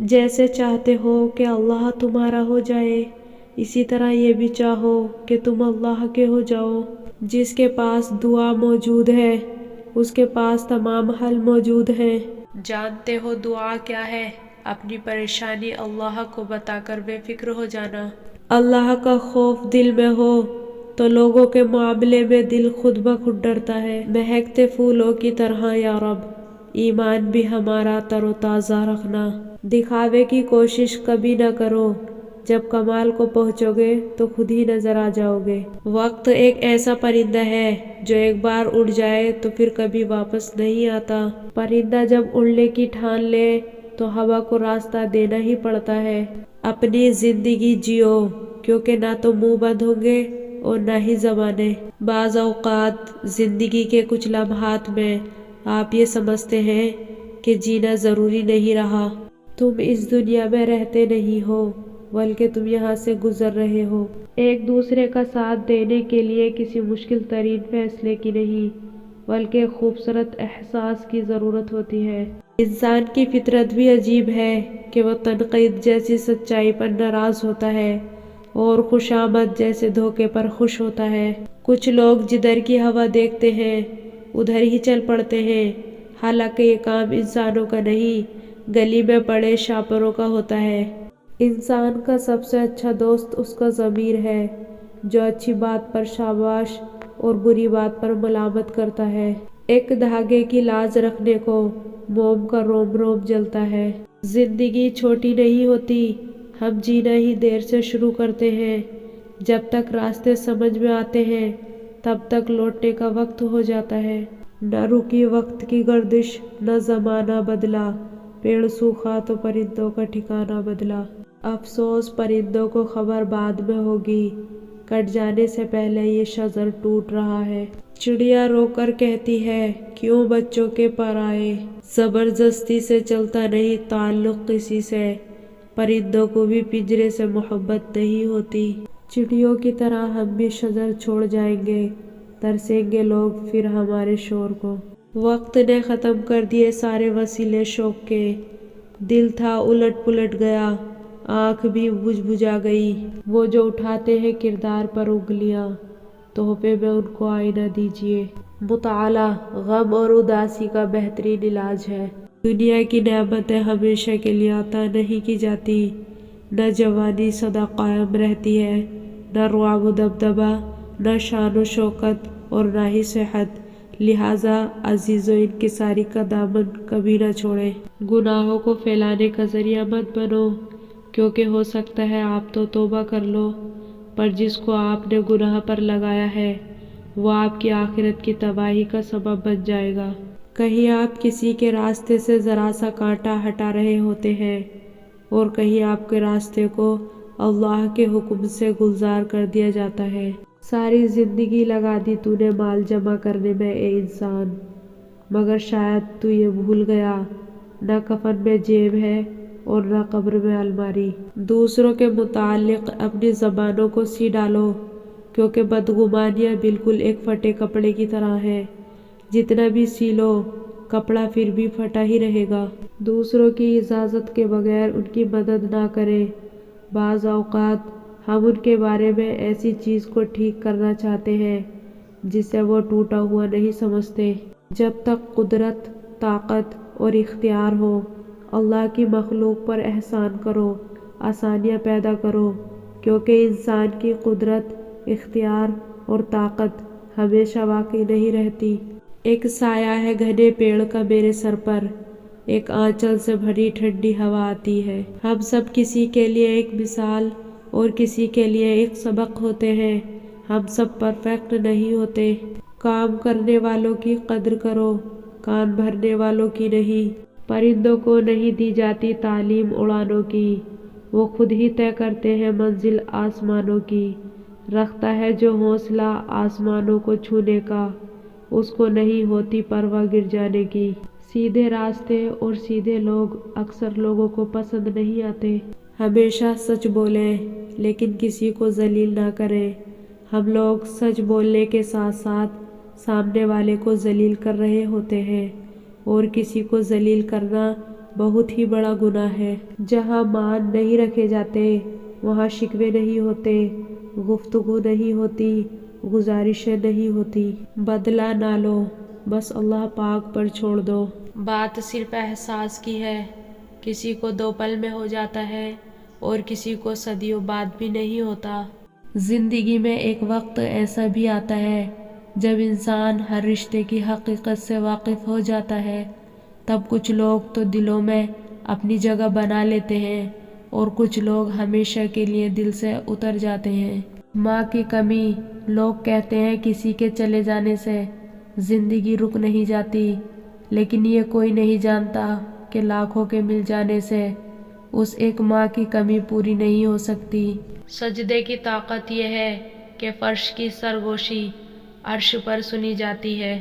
جیسے چاہتے ہو کہ اللہ تمہارا ہو جائے، اسی طرح یہ بھی چاہو کہ تم اللہ کے ہو جاؤ۔ جس کے پاس دعا موجود ہے اس کے پاس تمام حل موجود ہیں۔ جانتے ہو دعا کیا ہے؟ اپنی پریشانی اللہ کو بتا کر بے فکر ہو جانا۔ اللہ کا خوف دل میں ہو تو لوگوں کے معاملے میں دل خود بخود ڈرتا ہے۔ مہکتے پھولوں کی طرح یا رب، ایمان بھی ہمارا تر و تازہ رکھنا۔ دکھاوے کی کوشش کبھی نہ کرو، جب کمال کو پہنچو گے تو خود ہی نظر آ جاؤ گے۔ وقت ایک ایسا پرندہ ہے جو ایک بار اڑ جائے تو پھر کبھی واپس نہیں آتا۔ پرندہ جب اڑنے کی ٹھان لے تو ہوا کو راستہ دینا ہی پڑتا ہے۔ اپنی زندگی جیو، کیونکہ نہ تو منہ بند ہوں گے اور نہ ہی زبانیں۔ بعض اوقات زندگی کے کچھ لمحات میں آپ یہ سمجھتے ہیں کہ جینا ضروری نہیں رہا۔ تم اس دنیا میں رہتے نہیں ہو بلکہ تم یہاں سے گزر رہے ہو۔ ایک دوسرے کا ساتھ دینے کے لیے کسی مشکل ترین فیصلے کی نہیں بلکہ ایک خوبصورت احساس کی ضرورت ہوتی ہے۔ انسان کی فطرت بھی عجیب ہے کہ وہ تنقید جیسی سچائی پر ناراض ہوتا ہے اور خوشامد جیسے دھوکے پر خوش ہوتا ہے۔ کچھ لوگ جدھر کی ہوا دیکھتے ہیں ادھر ہی چل پڑتے ہیں، حالانکہ یہ کام انسانوں کا نہیں، گلی میں پڑے شاپروں کا ہوتا ہے۔ انسان کا سب سے اچھا دوست اس کا ضمیر ہے، جو اچھی بات پر شاباش اور بری بات پر ملامت کرتا ہے۔ ایک دھاگے کی لاج رکھنے کو موم کا روم روم جلتا ہے۔ زندگی چھوٹی نہیں ہوتی، ہم جینا ہی دیر سے شروع کرتے ہیں۔ جب تک راستے سمجھ میں آتے ہیں تب تک لوٹنے کا وقت ہو جاتا ہے۔ نہ رکی وقت کی گردش، نہ زمانہ بدلا، پیڑ سوکھا تو پرندوں کا ٹھکانہ بدلا۔ افسوس پرندوں کو خبر بعد میں ہوگی، کٹ جانے سے پہلے یہ شجر ٹوٹ رہا ہے۔ چڑیا رو کر کہتی ہے کیوں بچوں کے پر آئے، زبردستی سے چلتا نہیں تعلق کسی سے، پرندوں کو بھی پنجرے سے محبت نہیں ہوتی۔ چڑیوں کی طرح ہم بھی شجر چھوڑ جائیں گے، ترسیں گے لوگ پھر ہمارے شور کو۔ وقت نے ختم کر دیے سارے وسیلے شوق کے، دل تھا الٹ پلٹ گیا، آنکھ بھی بجھ بجھا گئی۔ وہ جو اٹھاتے ہیں کردار پر انگلیاں، تحفے میں ان کو آئینہ دیجیے۔ مطالعہ غم اور اداسی کا بہترین علاج ہے۔ دنیا کی نعمتیں ہمیشہ کے لیے عطا نہیں کی جاتی، نہ جوانی سدا قائم رہتی ہے، نہ رعب و دبدبہ، نہ شان و شوکت اور نہ ہی صحت، لہٰذا عزیز و انکساری کا دامن کبھی نہ چھوڑیں۔ گناہوں کو پھیلانے کا ذریعہ مت بنو، کیونکہ ہو سکتا ہے آپ تو توبہ کر لو، پر جس کو آپ نے گناہ پر لگایا ہے وہ آپ کی آخرت کی تباہی کا سبب بن جائے گا۔ کہیں آپ کسی کے راستے سے ذرا سا کانٹا ہٹا رہے ہوتے ہیں اور کہیں آپ کے راستے کو اللہ کے حکم سے گلزار کر دیا جاتا ہے۔ ساری زندگی لگا دی تو نے مال جمع کرنے میں اے انسان، مگر شاید تو یہ بھول گیا نہ کفن میں جیب ہے اور نہ قبر میں الماری۔ دوسروں کے متعلق اپنی زبانوں کو سی ڈالو، کیونکہ بدگمانیاں بالکل ایک پھٹے کپڑے کی طرح ہے، جتنا بھی سی لو کپڑا پھر بھی پھٹا ہی رہے گا۔ دوسروں کی اجازت کے بغیر ان کی مدد نہ کریں۔ بعض اوقات ہم ان کے بارے میں ایسی چیز کو ٹھیک کرنا چاہتے ہیں جسے وہ ٹوٹا ہوا نہیں سمجھتے۔ جب تک قدرت، طاقت اور اختیار ہو، اللہ کی مخلوق پر احسان کرو، آسانیاں پیدا کرو، کیونکہ انسان کی قدرت، اختیار اور طاقت ہمیشہ باقی نہیں رہتی۔ ایک سایہ ہے گھنے پیڑ کا میرے سر پر، ایک آنچل سے بھری ٹھنڈی ہوا آتی ہے۔ ہم سب کسی کے لیے ایک مثال اور کسی کے لیے ایک سبق ہوتے ہیں، ہم سب پرفیکٹ نہیں ہوتے۔ کام کرنے والوں کی قدر کرو، کان بھرنے والوں کی نہیں۔ پرندوں کو نہیں دی جاتی تعلیم اڑانوں کی، وہ خود ہی طے کرتے ہیں منزل آسمانوں کی۔ رکھتا ہے جو حوصلہ آسمانوں کو چھونے کا، اس کو نہیں ہوتی پرواہ گر جانے کی۔ سیدھے راستے اور سیدھے لوگ اکثر لوگوں کو پسند نہیں آتے۔ ہمیشہ سچ بولیں لیکن کسی کو ذلیل نہ کریں۔ ہم لوگ سچ بولنے کے ساتھ ساتھ سامنے والے کو ذلیل کر رہے ہوتے ہیں، اور کسی کو ذلیل کرنا بہت ہی بڑا گناہ ہے۔ جہاں مان نہیں رکھے جاتے وہاں شکوے نہیں ہوتے، گفتگو نہیں ہوتی، گزارشیں نہیں ہوتی، بدلہ نہ لو، بس اللہ پاک پر چھوڑ دو۔ بات صرف احساس کی ہے، کسی کو 2 پل میں ہو جاتا ہے اور کسی کو صدیوں بعد بھی نہیں ہوتا۔ زندگی میں ایک وقت ایسا بھی آتا ہے جب انسان ہر رشتے کی حقیقت سے واقف ہو جاتا ہے، تب کچھ لوگ تو دلوں میں اپنی جگہ بنا لیتے ہیں اور کچھ لوگ ہمیشہ کے لیے دل سے اتر جاتے ہیں۔ ماں کی کمی، لوگ کہتے ہیں کسی کے چلے جانے سے زندگی رک نہیں جاتی، لیکن یہ کوئی نہیں جانتا کہ لاکھوں کے مل جانے سے اس ایک ماں کی کمی پوری نہیں ہو سکتی۔ سجدے کی طاقت یہ ہے کہ فرش کی سرگوشی عرش پر سنی جاتی ہے۔